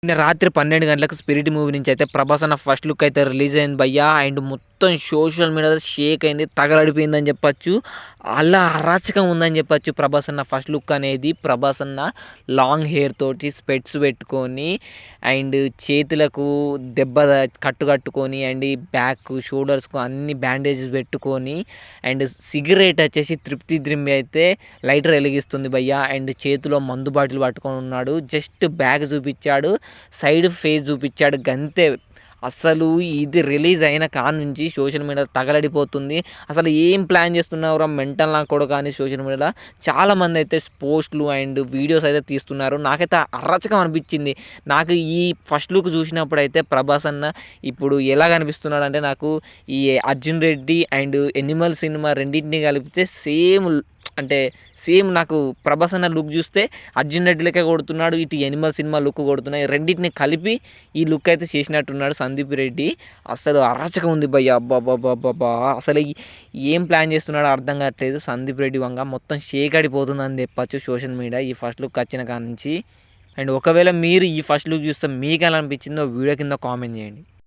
నిన్న రాత్రి 12 గంటలకు 'స్పిరిట్' మూవీ నుంచి అయితే 'ప్రభాస్' అన్న ఫస్ట్ లుక్ అయితే రిలీజ్ అయింది భయ్యా. అండ్ మొత్తం సోషల్ మీడియాలో షేక్ అయింది. తగలడిపోయిందని చెప్పొచ్చు. అలా అరాచకం ఉందని చెప్పొచ్చు 'ప్రభాస్' అన్న ఫస్ట్ లుక్ అనేది. 'ప్రభాస్' అన్న లాంగ్ హెయిర్ తోటి స్పెట్స్ పెట్టుకొని అండ్ చేతులకు కట్టు కట్టుకొని అండ్ ఈ బ్యాక్, షోల్డర్స్‌కు అన్ని బ్యాండేజెస్ పెట్టుకొని అండ్ సిగరెట్ వచ్చేసి 'తృప్తి ద్రిమ్మి' అయితే లైటర్ వెలిగిస్తుంది భయ్యా. అండ్ చేతిలో మందు బాటిల్ పట్టుకొని ఉన్నాడు. జస్ట్ బ్యాగ్ చూపించాడు. సైడ్ ఫేస్ చూపించాడు గంతే. అసలు ఇది రిలీజ్ అయిన నుంచి సోషల్ మీడియా తగలడిపోతుంది. అసలు ఏం ప్లాన్ చేస్తున్నావురా మెంటల్ నా కొడుకా అని సోషల్ మీడియాలో చాలామంది అయితే పోస్టులు అండ్ వీడియోస్ అయితే తీస్తున్నారు. నాకైతే అరాచకం అనిపించింది. నాకు ఈ ఫస్ట్ లుక్ చూసినప్పుడు అయితే ప్రభాస్ అన్న ఇప్పుడు ఎలా కనిపిస్తున్నాడు అంటే నాకు ఈ 'Arjun Reddy' and 'Animal' cinema రెండింటిని కలిపితే అంటే సేమ్ నాకు ప్రభాస్ అన్న లుక్ చూస్తే 'అర్జున్ రెడ్డి' లెక్క కొడుతున్నాడు. ఇటు 'ఎనిమల్' సినిమా లుక్ కొడుతున్నాయి. రెండింటిని కలిపి ఈ లుక్ అయితే చేసినట్టున్నాడు సందీప్ రెడ్డి. అసలు అరాచకం ఉంది భయ్య. అబ్బబ్బబ్బబ్బబ్బా! అసలు ఏం ప్లాన్ చేస్తున్నాడో అర్థం కావట్లేదు. సందీప్ రెడ్డి వంగ మొత్తం షేక్ అడిపోతుందని చెప్పచ్చు సోషల్ మీడియా ఈ ఫస్ట్ లుక్ వచ్చిన కాడ నుంచి. అండ్ ఒకవేళ మీరు ఈ ఫస్ట్ లుక్ చూస్తే మీకు ఎలా అనిపించిందో వీడియో కింద కామెంట్ చేయండి.